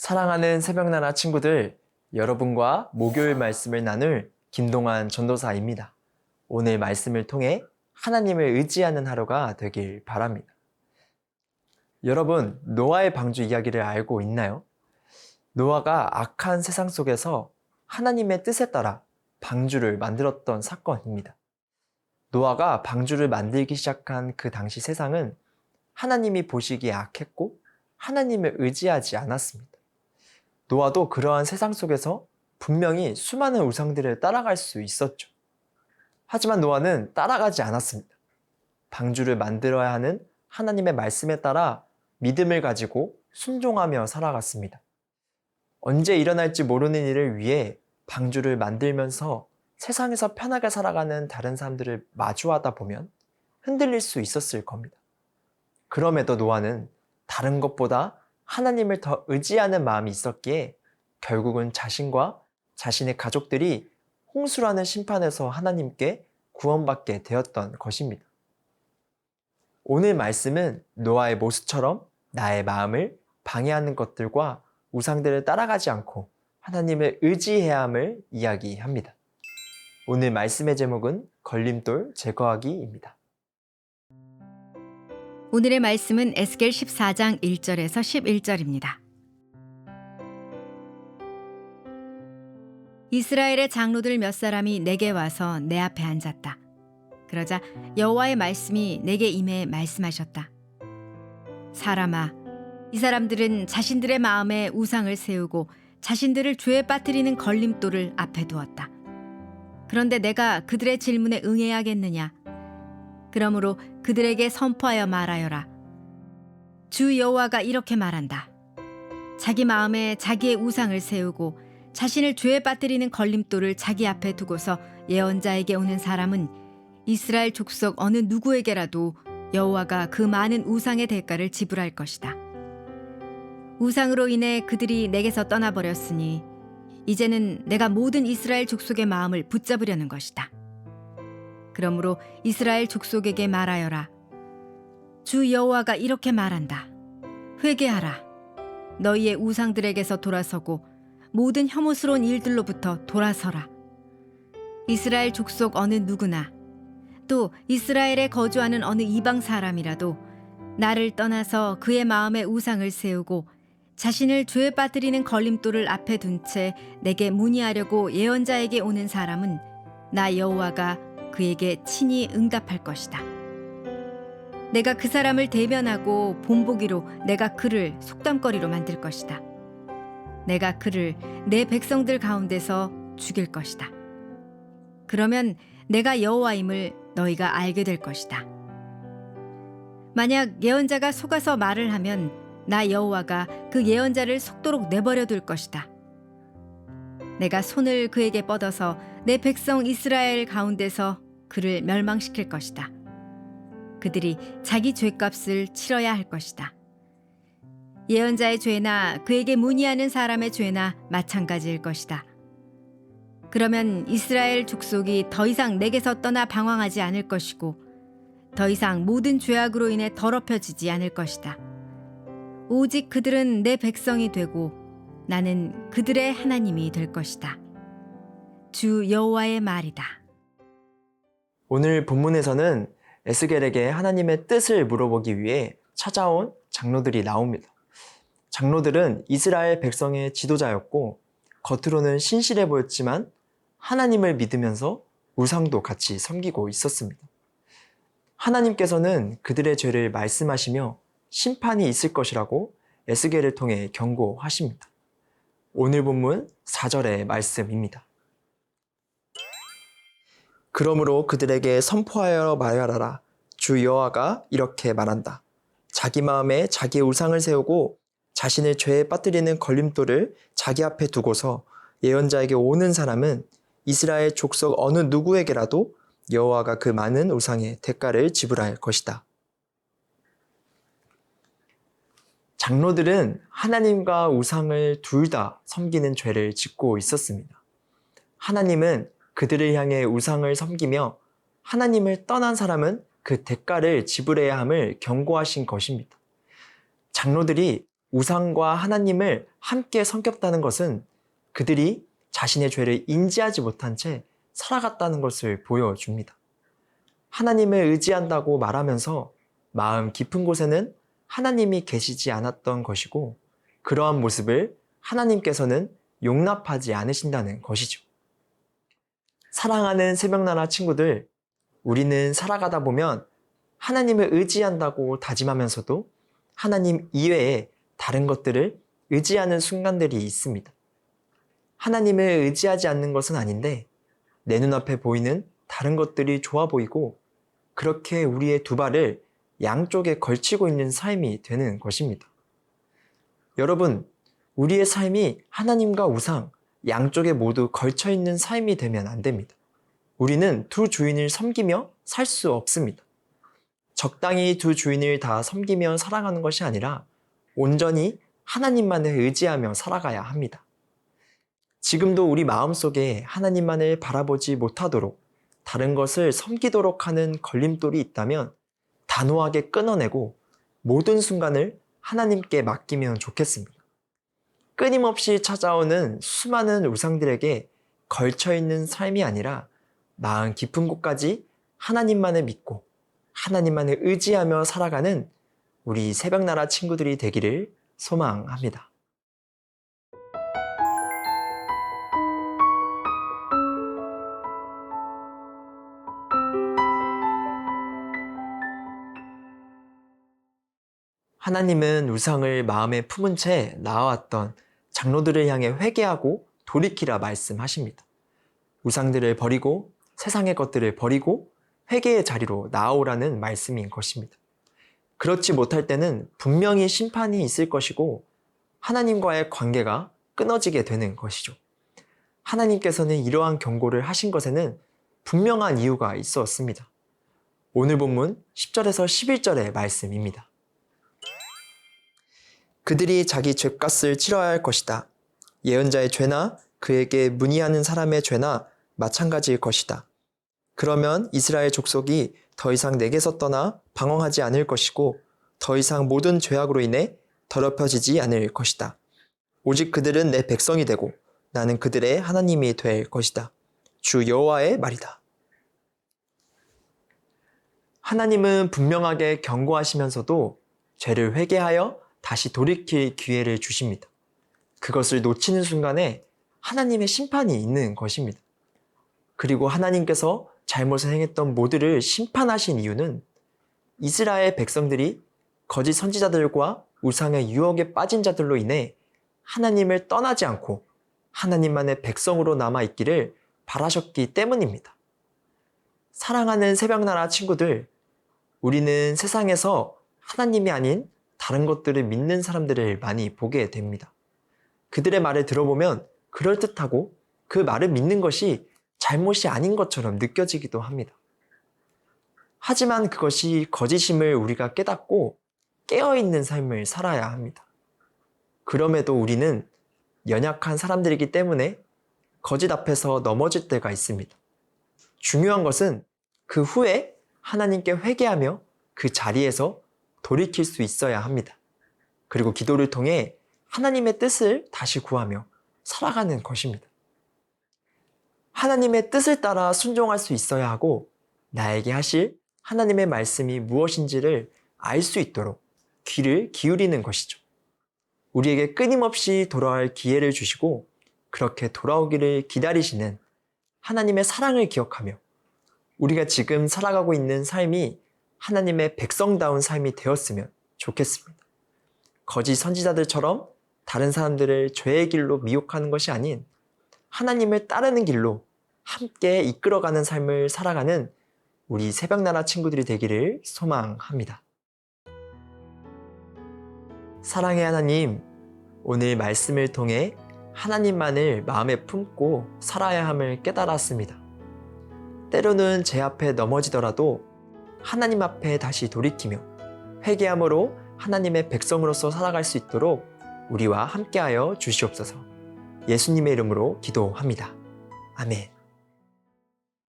사랑하는 새벽나라 친구들, 여러분과 목요일 말씀을 나눌 김동환 전도사입니다. 오늘 말씀을 통해 하나님을 의지하는 하루가 되길 바랍니다. 여러분, 노아의 방주 이야기를 알고 있나요? 노아가 악한 세상 속에서 하나님의 뜻에 따라 방주를 만들었던 사건입니다. 노아가 방주를 만들기 시작한 그 당시 세상은 하나님이 보시기에 악했고 하나님을 의지하지 않았습니다. 노아도 그러한 세상 속에서 분명히 수많은 우상들을 따라갈 수 있었죠. 하지만 노아는 따라가지 않았습니다. 방주를 만들어야 하는 하나님의 말씀에 따라 믿음을 가지고 순종하며 살아갔습니다. 언제 일어날지 모르는 일을 위해 방주를 만들면서 세상에서 편하게 살아가는 다른 사람들을 마주하다 보면 흔들릴 수 있었을 겁니다. 그럼에도 노아는 다른 것보다 하나님을 더 의지하는 마음이 있었기에 결국은 자신과 자신의 가족들이 홍수라는 심판에서 하나님께 구원받게 되었던 것입니다. 오늘 말씀은 노아의 모습처럼 나의 마음을 방해하는 것들과 우상들을 따라가지 않고 하나님을 의지해야 함을 이야기합니다. 오늘 말씀의 제목은 걸림돌 제거하기입니다. 오늘의 말씀은 에스겔 14장 1절에서 11절입니다. 이스라엘의 장로들 몇 사람이 내게 와서 내 앞에 앉았다. 그러자 여호와의 말씀이 내게 임해 말씀하셨다. 사람아, 이 사람들은 자신들의 마음에 우상을 세우고 자신들을 죄에 빠뜨리는 걸림돌을 앞에 두었다. 그런데 내가 그들의 질문에 응해야겠느냐? 그러므로 그들에게 선포하여 말하여라. 주 여호와가 이렇게 말한다. 자기 마음에 자기의 우상을 세우고 자신을 죄에 빠뜨리는 걸림돌을 자기 앞에 두고서 예언자에게 오는 사람은 이스라엘 족속 어느 누구에게라도 여호와가 그 많은 우상의 대가를 지불할 것이다. 우상으로 인해 그들이 내게서 떠나버렸으니 이제는 내가 모든 이스라엘 족속의 마음을 붙잡으려는 것이다. 그러므로 이스라엘 족속에게 말하여라. 주 여호와가 이렇게 말한다. 회개하라. 너희의 우상들에게서 돌아서고 모든 혐오스러운 일들로부터 돌아서라. 이스라엘 족속 어느 누구나 또 이스라엘에 거주하는 어느 이방 사람이라도 나를 떠나서 그의 마음에 우상을 세우고 자신을 죄에 빠뜨리는 걸림돌을 앞에 둔 채 내게 문의하려고 예언자에게 오는 사람은 나 여호와가 그에게 친히 응답할 것이다. 내가 그 사람을 대변하고 본보기로 내가 그를 속담거리로 만들 것이다. 내가 그를 내 백성들 가운데서 죽일 것이다. 그러면 내가 여호와임을 너희가 알게 될 것이다. 만약 예언자가 속아서 말을 하면 나 여호와가 그 예언자를 속도록 내버려 둘 것이다. 내가 손을 그에게 뻗어서 내 백성 이스라엘 가운데서 그를 멸망시킬 것이다. 그들이 자기 죄값을 치러야 할 것이다. 예언자의 죄나 그에게 문의하는 사람의 죄나 마찬가지일 것이다. 그러면 이스라엘 족속이 더 이상 내게서 떠나 방황하지 않을 것이고 더 이상 모든 죄악으로 인해 더럽혀지지 않을 것이다. 오직 그들은 내 백성이 되고 나는 그들의 하나님이 될 것이다. 주 여호와의 말이다. 오늘 본문에서는 에스겔에게 하나님의 뜻을 물어보기 위해 찾아온 장로들이 나옵니다. 장로들은 이스라엘 백성의 지도자였고 겉으로는 신실해 보였지만 하나님을 믿으면서 우상도 같이 섬기고 있었습니다. 하나님께서는 그들의 죄를 말씀하시며 심판이 있을 것이라고 에스겔을 통해 경고하십니다. 오늘 본문 4절의 말씀입니다. 그러므로 그들에게 선포하여 말하라. 주 여호와가 이렇게 말한다. 자기 마음에 자기의 우상을 세우고 자신을 죄에 빠뜨리는 걸림돌을 자기 앞에 두고서 예언자에게 오는 사람은 이스라엘 족속 어느 누구에게라도 여호와가 그 많은 우상의 대가를 지불할 것이다. 장로들은 하나님과 우상을 둘 다 섬기는 죄를 짓고 있었습니다. 하나님은 그들을 향해 우상을 섬기며 하나님을 떠난 사람은 그 대가를 지불해야 함을 경고하신 것입니다. 장로들이 우상과 하나님을 함께 섬겼다는 것은 그들이 자신의 죄를 인지하지 못한 채 살아갔다는 것을 보여줍니다. 하나님을 의지한다고 말하면서 마음 깊은 곳에는 하나님이 계시지 않았던 것이고, 그러한 모습을 하나님께서는 용납하지 않으신다는 것이죠. 사랑하는 새벽나라 친구들, 우리는 살아가다 보면 하나님을 의지한다고 다짐하면서도 하나님 이외에 다른 것들을 의지하는 순간들이 있습니다. 하나님을 의지하지 않는 것은 아닌데 내 눈앞에 보이는 다른 것들이 좋아 보이고, 그렇게 우리의 두 발을 양쪽에 걸치고 있는 삶이 되는 것입니다. 여러분, 우리의 삶이 하나님과 우상 양쪽에 모두 걸쳐 있는 삶이 되면 안 됩니다. 우리는 두 주인을 섬기며 살 수 없습니다. 적당히 두 주인을 다 섬기며 살아가는 것이 아니라 온전히 하나님만을 의지하며 살아가야 합니다. 지금도 우리 마음속에 하나님만을 바라보지 못하도록 다른 것을 섬기도록 하는 걸림돌이 있다면 단호하게 끊어내고 모든 순간을 하나님께 맡기면 좋겠습니다. 끊임없이 찾아오는 수많은 우상들에게 걸쳐있는 삶이 아니라 마음 깊은 곳까지 하나님만을 믿고 하나님만을 의지하며 살아가는 우리 새벽나라 친구들이 되기를 소망합니다. 하나님은 우상을 마음에 품은 채 나아왔던 장로들을 향해 회개하고 돌이키라 말씀하십니다. 우상들을 버리고 세상의 것들을 버리고 회개의 자리로 나아오라는 말씀인 것입니다. 그렇지 못할 때는 분명히 심판이 있을 것이고 하나님과의 관계가 끊어지게 되는 것이죠. 하나님께서는 이러한 경고를 하신 것에는 분명한 이유가 있었습니다. 오늘 본문 10절에서 11절의 말씀입니다. 그들이 자기 죗값을 치러야 할 것이다. 예언자의 죄나 그에게 문의하는 사람의 죄나 마찬가지일 것이다. 그러면 이스라엘 족속이 더 이상 내게서 떠나 방황하지 않을 것이고 더 이상 모든 죄악으로 인해 더럽혀지지 않을 것이다. 오직 그들은 내 백성이 되고 나는 그들의 하나님이 될 것이다. 주 여호와의 말이다. 하나님은 분명하게 경고하시면서도 죄를 회개하여 다시 돌이킬 기회를 주십니다. 그것을 놓치는 순간에 하나님의 심판이 있는 것입니다. 그리고 하나님께서 잘못을 행했던 모두를 심판하신 이유는 이스라엘 백성들이 거짓 선지자들과 우상의 유혹에 빠진 자들로 인해 하나님을 떠나지 않고 하나님만의 백성으로 남아있기를 바라셨기 때문입니다. 사랑하는 새벽나라 친구들, 우리는 세상에서 하나님이 아닌 다른 것들을 믿는 사람들을 많이 보게 됩니다. 그들의 말을 들어보면 그럴듯하고 그 말을 믿는 것이 잘못이 아닌 것처럼 느껴지기도 합니다. 하지만 그것이 거짓임을 우리가 깨닫고 깨어있는 삶을 살아야 합니다. 그럼에도 우리는 연약한 사람들이기 때문에 거짓 앞에서 넘어질 때가 있습니다. 중요한 것은 그 후에 하나님께 회개하며 그 자리에서 돌이킬 수 있어야 합니다. 그리고 기도를 통해 하나님의 뜻을 다시 구하며 살아가는 것입니다. 하나님의 뜻을 따라 순종할 수 있어야 하고 나에게 하실 하나님의 말씀이 무엇인지를 알 수 있도록 귀를 기울이는 것이죠. 우리에게 끊임없이 돌아올 기회를 주시고 그렇게 돌아오기를 기다리시는 하나님의 사랑을 기억하며 우리가 지금 살아가고 있는 삶이 하나님의 백성다운 삶이 되었으면 좋겠습니다. 거짓 선지자들처럼 다른 사람들을 죄의 길로 미혹하는 것이 아닌 하나님을 따르는 길로 함께 이끌어가는 삶을 살아가는 우리 새벽나라 친구들이 되기를 소망합니다. 사랑의 하나님, 오늘 말씀을 통해 하나님만을 마음에 품고 살아야 함을 깨달았습니다. 때로는 제 앞에 넘어지더라도 하나님 앞에 다시 돌이키며 회개함으로 하나님의 백성으로서 살아갈 수 있도록 우리와 함께하여 주시옵소서. 예수님의 이름으로 기도합니다. 아멘.